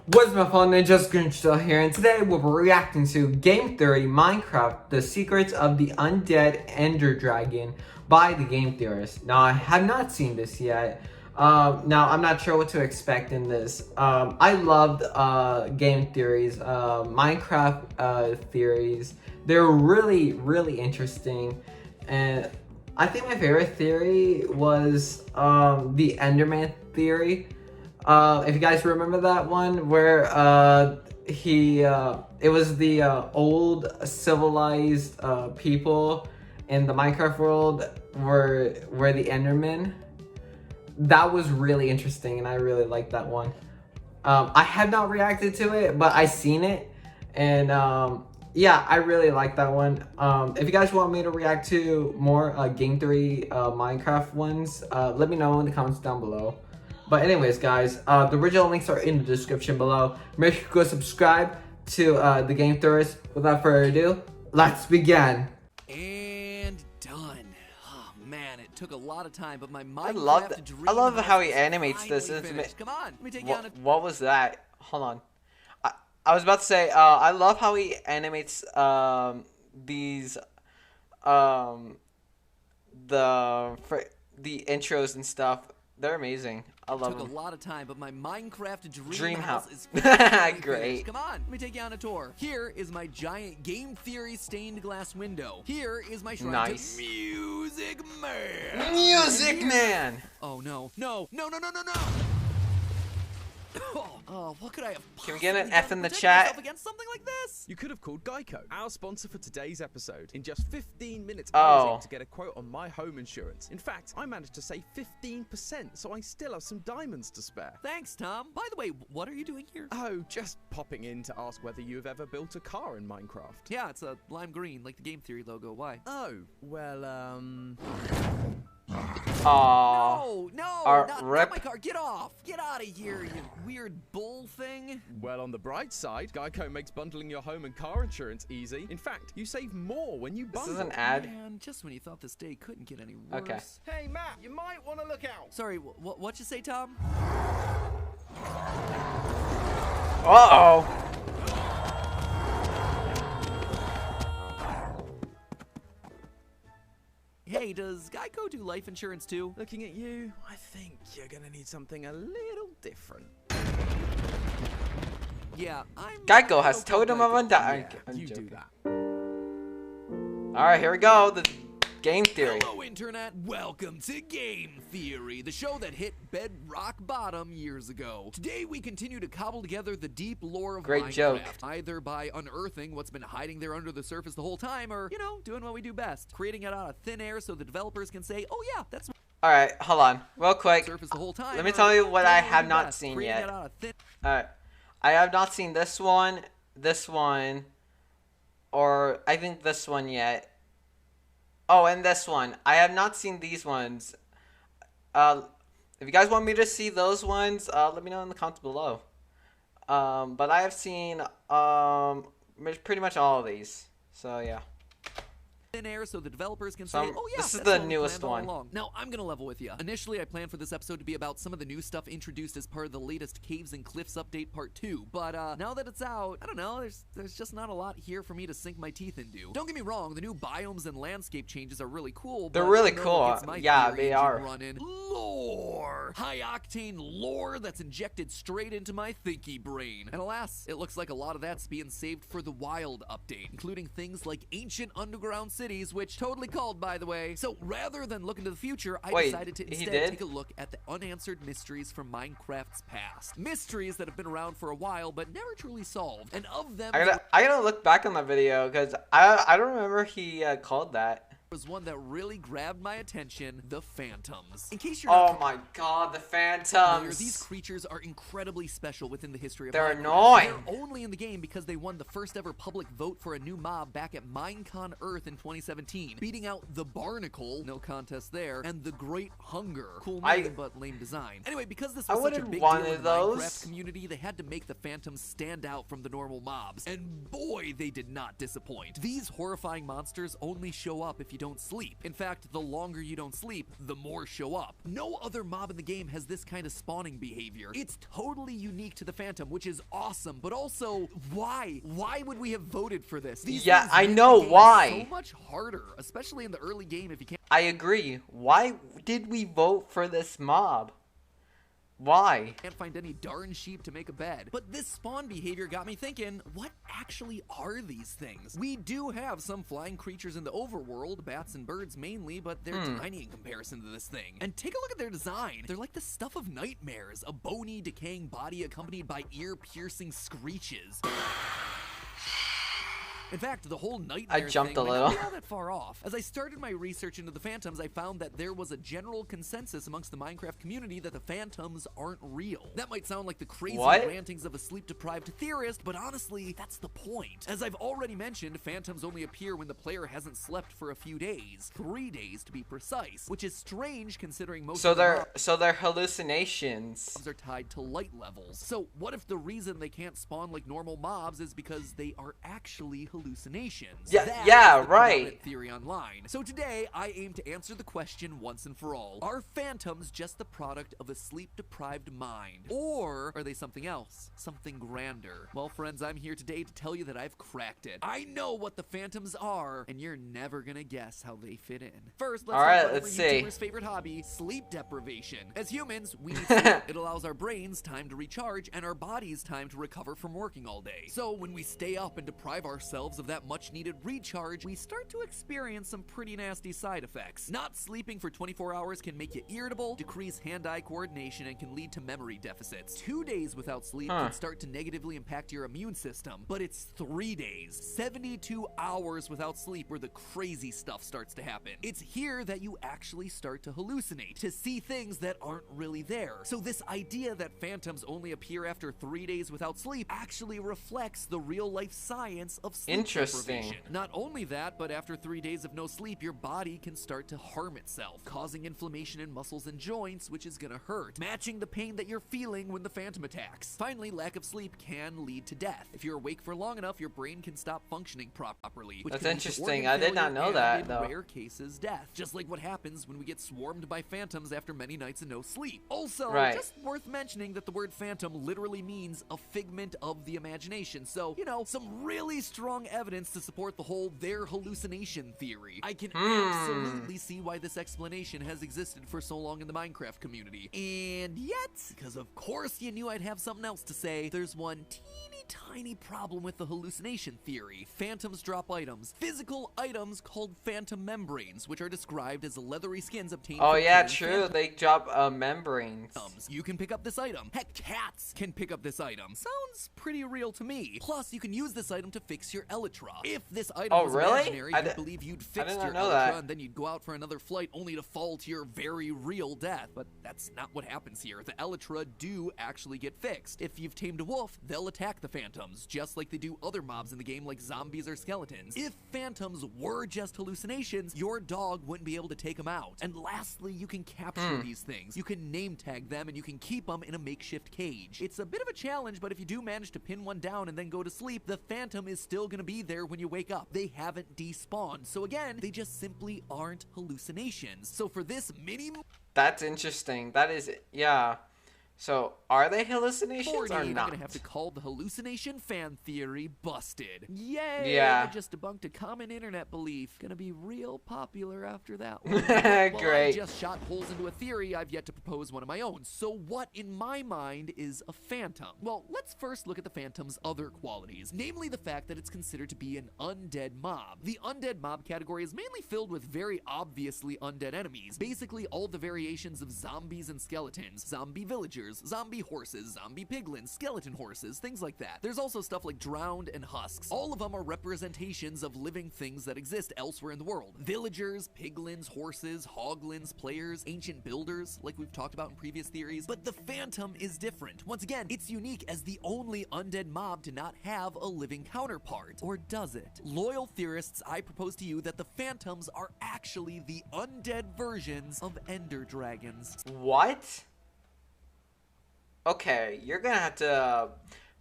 What's my fellow ninjas, Greenninjatale here, and today we'll be reacting to Game Theory Minecraft, The Secrets of the Undead Ender Dragon by the Game Theorist. Now, I have not seen this yet. Now, I'm not sure what to expect in this. I loved game theories, Minecraft theories. They're really, really interesting. And I think my favorite theory was the Enderman theory. If you guys remember that one where it was the old civilized people in the Minecraft world were the Endermen. That was really interesting and I really liked that one. I have not reacted to it, but I seen it, and yeah, I really like that one. If you guys want me to react to more Game Theory Minecraft ones, let me know in the comments down below. But anyways, guys, the original links are in the description below. Make sure to go subscribe to the Game Theorist. Without further ado, let's begin. And done. Oh man, it took a lot of time, but my I love how he house animates this. Come on, let me take you on a What was that? Hold on. I was about to say, I love how he animates these the intros and stuff. They're amazing. I love them. Took a lot of time, but my Minecraft dream house is great. Come on, let me take you on a tour. Here is my giant Game Theory stained glass window. Here is my shrine to Music Man. Music Man. Oh no, no, no, no, no, no, no. Oh, what could I have? Can we get an F in the chat? Against something like this? You could have called Geico, our sponsor for today's episode. In just 15 minutes, Oh. I was able to get a quote on my home insurance. In fact, I managed to save 15%, so I still have some diamonds to spare. Thanks, Tom. By the way, what are you doing here? Oh, just popping in to ask whether you've ever built a car in Minecraft. Yeah, it's a lime green, like the Game Theory logo. Why? Oh, well, No, not rip. my car. Get off. Get out of here, you weird bull thing. Well, on the bright side, Geico makes bundling your home and car insurance easy. In fact, you save more when you bundle. This is an ad. Man, just when you thought this day couldn't get any worse. Okay. Hey, Matt, you might want to look out. Sorry, what'd you say, Tom? Uh-oh. Hey, does Geico do life insurance too? Looking at you, I think you're gonna need something a little different. Yeah, I'm... Geico has Totem of Undead. Yeah, you do that. Alright, here we go. The Game Theory. Hello, Internet. Welcome to Game Theory, the show that hit bedrock bottom years ago. Today, we continue to cobble together the deep lore of Great Minecraft, joke. either by unearthing what's been hiding there under the surface the whole time, or, you know, doing what we do best, creating it out of thin air so the developers can say, oh yeah, that's Alright, hold on. Real quick. surface the whole time. Let me or tell you what doing I we have do not best, seen creating yet. it out of thin Alright. I have not seen this one, or I think this one yet. Oh, and this one. I have not seen these ones. If you guys want me to see those ones, let me know in the comments below. But I have seen pretty much all of these. So yeah. thin air so the developers can So say, oh yeah, this is that's the what we newest planned all one. along. Now, I'm gonna level with you. Initially, I planned for this episode to be about some of the new stuff introduced as part of the latest Caves and Cliffs update part 2. But now that it's out, I don't know, there's just not a lot here for me to sink my teeth into. Don't get me wrong, the new biomes and landscape changes are really cool. They're but really you know cool. what gets my Yeah, theory they engine are. running? Lore! High-octane lore that's injected straight into my thinky brain. And alas, it looks like a lot of that's being saved for the Wild update, including things like ancient underground cities, which totally called, by the way. So rather than look into the future, I decided to instead take a look at the unanswered mysteries from Minecraft's past. Mysteries that have been around for a while, but never truly solved. And of them, I gotta look back on the video because I don't remember he called that. was one that really grabbed my attention, the Phantoms. In case you're not my god, the familiar, Phantoms. these creatures are incredibly special within the history of They're Minecraft. annoying. They're only in the game because they won the first ever public vote for a new mob back at Minecon Earth in 2017, beating out the Barnacle, no contest there, and the Great Hunger. Cool name, but lame design. Anyway, because this was such a big deal in the Minecraft community, they had to make the Phantoms stand out from the normal mobs. And boy, they did not disappoint. These horrifying monsters only show up if you don't sleep. In fact, the longer you don't sleep, the more show up. No other mob in the game has this kind of spawning behavior. It's totally unique to the Phantom, which is awesome, but also, why? Why would we have voted for this? Yeah, I know why. So much harder, especially in the early game if you can't. I agree. Why did we vote for this mob? Why? Can't find any darn sheep to make a bed. But this spawn behavior got me thinking, what actually are these things? We do have some flying creatures in the overworld, bats and birds mainly, but they're tiny in comparison to this thing. And take a look at their design. They're like the stuff of nightmares, a bony, decaying body accompanied by ear-piercing screeches. In fact, the whole nightmare jumped thing a little. might not be all that far off. As I started my research into the Phantoms, I found that there was a general consensus amongst the Minecraft community that the Phantoms aren't real. That might sound like the crazy rantings of a sleep-deprived theorist, but honestly, that's the point. As I've already mentioned, Phantoms only appear when the player hasn't slept for a few days. 3 days to be precise, which is strange considering most of they're hallucinations. Mobs are tied to light levels. So what if the reason they can't spawn like normal mobs is because they are actually hallucinations? Yeah, right. Theory online. So today, I aim to answer the question once and for all. Are phantoms just the product of a sleep-deprived mind? Or are they something else? Something grander? Well, friends, I'm here today to tell you that I've cracked it. I know what the phantoms are, and you're never gonna guess how they fit in. First, let's talk about every YouTuber's favorite hobby, sleep deprivation. As humans, we need sleep. It allows our brains time to recharge and our bodies time to recover from working all day. So when we stay up and deprive ourselves of that much needed recharge, we start to experience some pretty nasty side effects. Not sleeping for 24 hours can make you irritable, decrease hand-eye coordination, and can lead to memory deficits. 2 days without sleep can start to negatively impact your immune system, but it's 3 days, 72 hours without sleep where the crazy stuff starts to happen. It's here that you actually start to hallucinate, to see things that aren't really there. So this idea that phantoms only appear after 3 days without sleep actually reflects the real-life science of sleep. Interesting. Not only that, but after 3 days of no sleep, your body can start to harm itself, causing inflammation in muscles and joints, which is gonna hurt, matching the pain that you're feeling when the phantom attacks. Finally, lack of sleep can lead to death. If you're awake for long enough, your brain can stop functioning properly. Which That's can lead to interesting. organ I did not failure know and, that, in though. rare cases, death. Just like what happens when we get swarmed by phantoms after many nights of no sleep. Also, just worth mentioning that the word phantom literally means a figment of the imagination. So, you know, some really strong evidence to support the whole their hallucination theory. I can absolutely see why this explanation has existed for so long in the Minecraft community. And yet, because of course you knew I'd have something else to say, there's one tiny problem with the hallucination theory. Phantoms drop items. Physical items called phantom membranes, which are described as leathery skins obtained from true. They drop membranes. You can pick up this item. Heck, cats can pick up this item. Sounds pretty real to me. Plus, you can use this item to fix your elytra. If this item was imaginary, you'd believe you'd fixed your elytra and then you'd go out for another flight only to fall to your very real death. But that's not what happens here. The elytra do actually get fixed. If you've tamed a wolf, they'll attack the phantoms, just like they do other mobs in the game like zombies or skeletons. If phantoms were just hallucinations, your dog wouldn't be able to take them out. And lastly, you can capture these things. You can name tag them and you can keep them in a makeshift cage. It's a bit of a challenge, but if you do manage to pin one down and then go to sleep, the phantom is still gonna be there when you wake up. They haven't despawned. So again, they just simply aren't hallucinations. So for this mini... That's interesting. That is, yeah. So, are they hallucinations or not? I'm gonna have to call the hallucination fan theory busted. Yay! Yeah. I just debunked a common internet belief. Gonna be real popular after that one. Great. Well, I just shot holes into a theory. I've yet to propose one of my own. So what, in my mind, is a phantom? Well, let's first look at the phantom's other qualities, namely the fact that it's considered to be an undead mob. The undead mob category is mainly filled with very obviously undead enemies. Basically, all the variations of zombies and skeletons, zombie villagers, zombie horses, zombie piglins, skeleton horses, things like that. There's also stuff like drowned and husks. All of them are representations of living things that exist elsewhere in the world. Villagers, piglins, horses, hoglins, players, ancient builders, like we've talked about in previous theories. But the phantom is different. Once again, it's unique as the only undead mob to not have a living counterpart. Or does it? Loyal theorists, I propose to you that the phantoms are actually the undead versions of ender dragons. What? Okay, you're gonna have to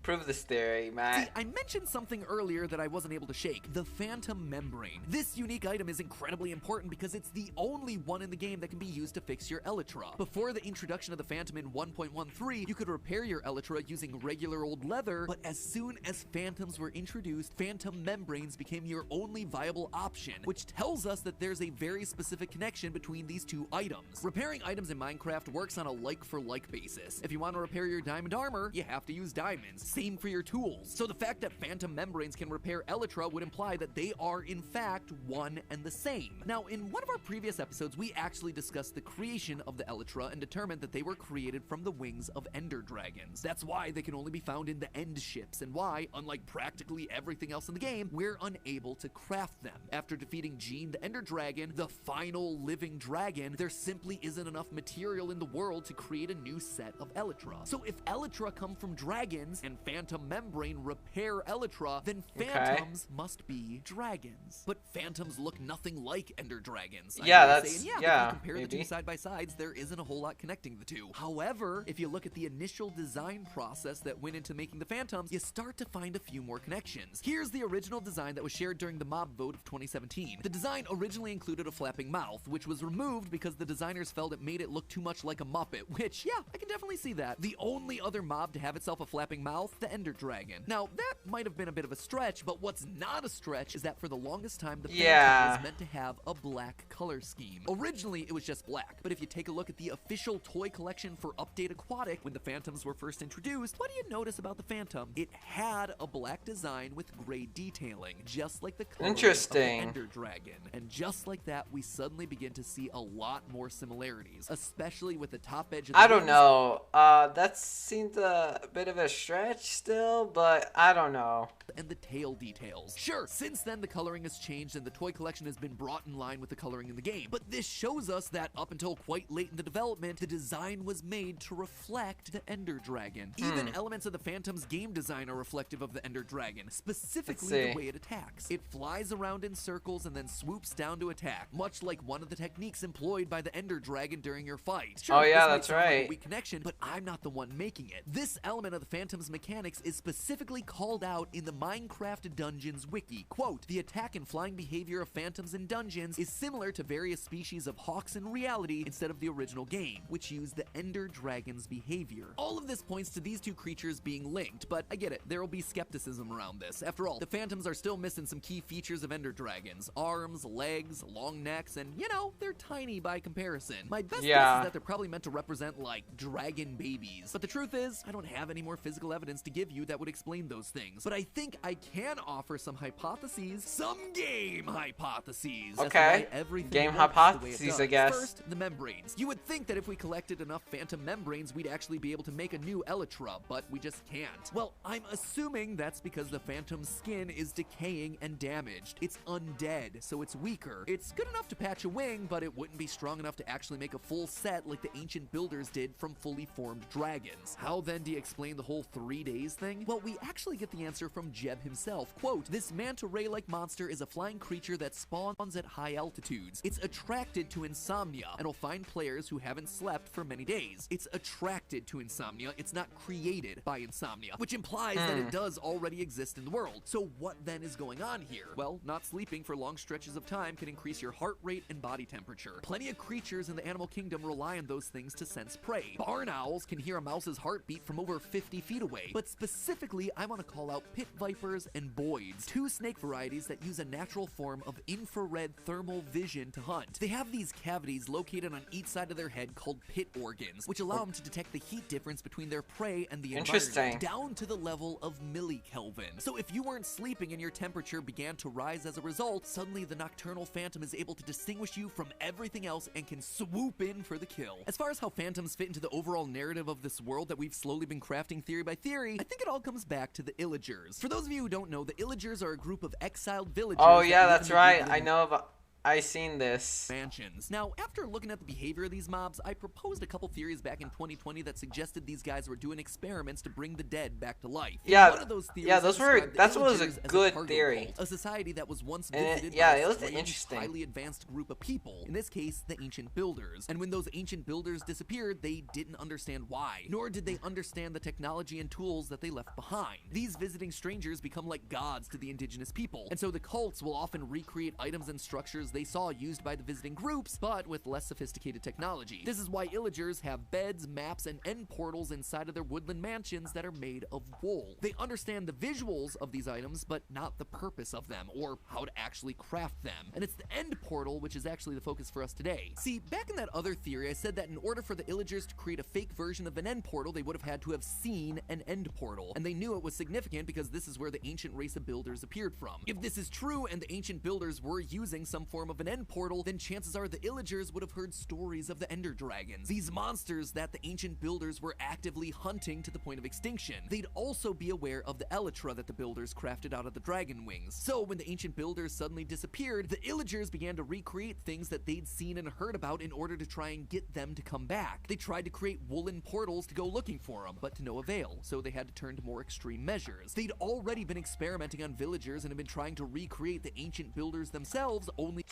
Prove this theory, See, Matt. I mentioned something earlier that I wasn't able to shake, the Phantom Membrane. This unique item is incredibly important because it's the only one in the game that can be used to fix your Elytra. Before the introduction of the Phantom in 1.13, you could repair your Elytra using regular old leather, but as soon as Phantoms were introduced, Phantom Membranes became your only viable option, which tells us that there's a very specific connection between these two items. Repairing items in Minecraft works on a like-for-like basis. If you want to repair your diamond armor, you have to use diamonds. Same for your tools. So the fact that Phantom Membranes can repair Elytra would imply that they are in fact one and the same. Now, in one of our previous episodes, we actually discussed the creation of the Elytra and determined that they were created from the wings of Ender Dragons. That's why they can only be found in the End ships, and why, unlike practically everything else in the game, we're unable to craft them. After defeating Gene the Ender Dragon, the final living dragon, there simply isn't enough material in the world to create a new set of Elytra. So if Elytra come from dragons and Phantom Membrane repair Elytra, then Phantoms must be dragons. But Phantoms look nothing like Ender Dragons. Yeah, I would that's- say, yeah, if you compare maybe. the two side by sides, there isn't a whole lot connecting the two. However, if you look at the initial design process that went into making the Phantoms, you start to find a few more connections. Here's the original design that was shared during the mob vote of 2017. The design originally included a flapping mouth, which was removed because the designers felt it made it look too much like a Muppet, which, yeah, I can definitely see that. The only other mob to have itself a flapping mouth, the Ender Dragon. Now, that might have been a bit of a stretch, but what's not a stretch is that for the longest time, the Phantom was meant to have a black color scheme. Originally, it was just black, but if you take a look at the official toy collection for Update Aquatic, when the Phantoms were first introduced, what do you notice about the Phantom? It had a black design with gray detailing, just like the color of the Ender Dragon. And just like that, we suddenly begin to see a lot more similarities, especially with the top edge of the I don't wings. know. That seemed a bit of a stretch still, but I don't know. And the tail details. Sure, since then the coloring has changed and the toy collection has been brought in line with the coloring in the game, but this shows us that up until quite late in the development, the design was made to reflect the Ender Dragon. Even elements of the Phantom's game design are reflective of the Ender Dragon, specifically the way it attacks. It flies around in circles and then swoops down to attack, much like one of the techniques employed by the Ender Dragon during your fight. Sure, Oh, yeah, this might that's sound like a right. weak connection, but I'm not the one making it. This element of the Phantom's mechanics is specifically called out in the Minecraft Dungeons wiki. Quote, the attack and flying behavior of Phantoms in dungeons is similar to various species of hawks in reality instead of the original game, which used the Ender Dragon's behavior. All of this points to these two creatures being linked, but I get it, there will be skepticism around this. After all, the Phantoms are still missing some key features of Ender Dragons. Arms, legs, long necks, and you know, they're tiny by comparison. My best guess is that they're probably meant to represent like dragon babies. But the truth is, I don't have any more physical evidence to give you that would explain those things. But I think I can offer some hypotheses, some game hypotheses. as to why everything Game works the way it hypotheses, does. I guess. First, the membranes. You would think that if we collected enough Phantom membranes, we'd actually be able to make a new Elytra, but we just can't. Well, I'm assuming that's because the Phantom's skin is decaying and damaged. It's undead, so it's weaker. It's good enough to patch a wing, but it wouldn't be strong enough to actually make a full set like the ancient builders did from fully formed dragons. How then do you explain the whole 3 days thing? Well, we actually get the answer from Jeb himself. Quote, this manta ray-like monster is a flying creature that spawns at high altitudes. It's attracted to insomnia and will find players who haven't slept for many days. It's attracted to insomnia. It's not created by insomnia, which implies that it does already exist in the world. So what then is going on here? Well, not sleeping for long stretches of time can increase your heart rate and body temperature. Plenty of creatures in the animal kingdom rely on those things to sense prey. Barn owls can hear a mouse's heartbeat from over 50 feet away. But specifically, I want to call out pit vipers and boids, two snake varieties that use a natural form of infrared thermal vision to hunt. They have these cavities located on each side of their head called pit organs, which allow them to detect the heat difference between their prey and the environment, down to the level of millikelvin. So if you weren't sleeping and your temperature began to rise as a result, suddenly the nocturnal phantom is able to distinguish you from everything else and can swoop in for the kill. As far as how phantoms fit into the overall narrative of this world that we've slowly been crafting theory by theory, I think it all comes back to the Illagers. For those of you who don't know, the Illagers are a group of exiled villagers. Oh yeah, that's right. I know about. I seen this. mansions. Now, after looking at the behavior of these mobs, I proposed a couple theories back in 2020 that suggested these guys were doing experiments to bring the dead back to life. Yeah, One of those theories yeah, those were. described the That was a Illagers as good cargo theory. cult, a society that was once And visited yeah, by it a was strange, interesting. highly advanced group of people. In this case, the ancient builders. And when those ancient builders disappeared, they didn't understand why, nor did they understand the technology and tools that they left behind. These visiting strangers become like gods to the indigenous people, and so the cults will often recreate items and structures they saw used by the visiting groups, but with less sophisticated technology. This is why Illagers have beds, maps, and end portals inside of their woodland mansions that are made of wool. They understand the visuals of these items, but not the purpose of them, or how to actually craft them. And it's the end portal which is actually the focus for us today. See, back in that other theory, I said that in order for the Illagers to create a fake version of an end portal, they would have had to have seen an end portal. And they knew it was significant because this is where the ancient race of builders appeared from. If this is true and the ancient builders were using some form of an end portal, then chances are the Illagers would have heard stories of the Ender Dragons, these monsters that the ancient builders were actively hunting to the point of extinction. They'd also be aware of the Elytra that the builders crafted out of the dragon wings. So when the ancient builders suddenly disappeared, the Illagers began to recreate things that they'd seen and heard about in order to try and get them to come back. They tried to create woolen portals to go looking for them, but to no avail, so they had to turn to more extreme measures. They'd already been experimenting on villagers and had been trying to recreate the ancient builders themselves, only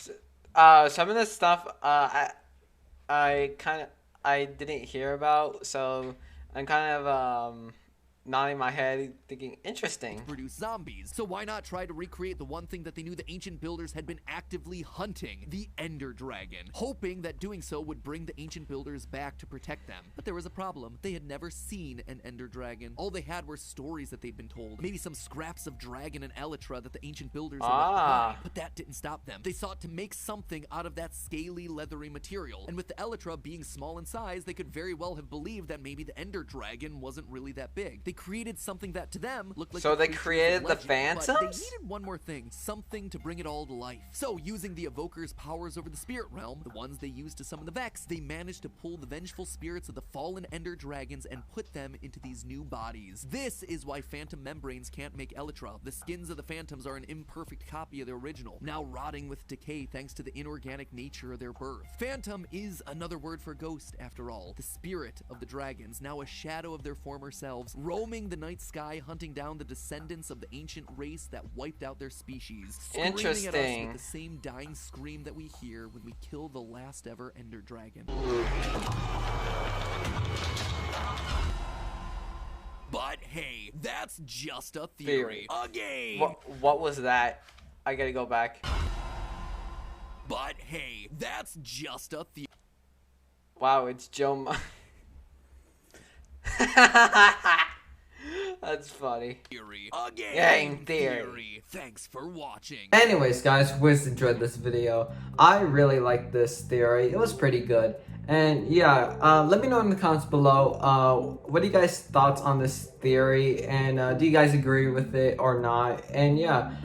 Some of this stuff, I didn't hear about, so I'm kind of nodding my head, thinking interesting. produce zombies. So why not try to recreate the one thing that they knew the ancient builders had been actively hunting, the Ender Dragon, hoping that doing so would bring the ancient builders back to protect them. But there was a problem. They had never seen an Ender Dragon. All they had were stories that they'd been told, maybe some scraps of dragon and Elytra that the ancient builders had left behind. But that didn't stop them. They sought to make something out of that scaly, leathery material. And with the Elytra being small in size, they could very well have believed that maybe the Ender Dragon wasn't really that big. They created something that to them looked like So they creatures of created the legend, Phantoms? but they needed one more thing, something to bring it all to life. So using the Evoker's powers over the spirit realm, the ones they used to summon the Vex, they managed to pull the vengeful spirits of the fallen Ender Dragons and put them into these new bodies. This is why Phantom membranes can't make Elytra. The skins of the Phantoms are an imperfect copy of the original, now rotting with decay thanks to the inorganic nature of their birth. Phantom is another word for ghost, after all. The spirit of the dragons, now a shadow of their former selves, roaming the night sky, hunting down the descendants of the ancient race that wiped out their species, screaming at us Interesting. with the same dying scream that we hear when we kill the last ever Ender Dragon. But hey, that's just a theory. A game! What was that? I gotta go back. But hey, that's just a theory. Wow, it's Joe. That's funny. A Game theory. Thanks for watching. Anyways, guys, who has enjoyed this video? I really like this theory. It was pretty good. And yeah, let me know in the comments below, what are you guys' thoughts on this theory? And do you guys agree with it or not? And yeah,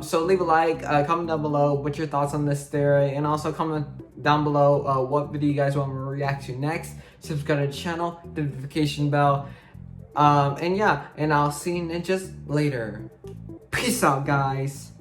so leave a like, comment down below what's your thoughts on this theory. And also comment down below what video you guys want me to react to next. Subscribe to the channel, the notification bell. And yeah, and I'll see you ninjas later. Peace out, guys.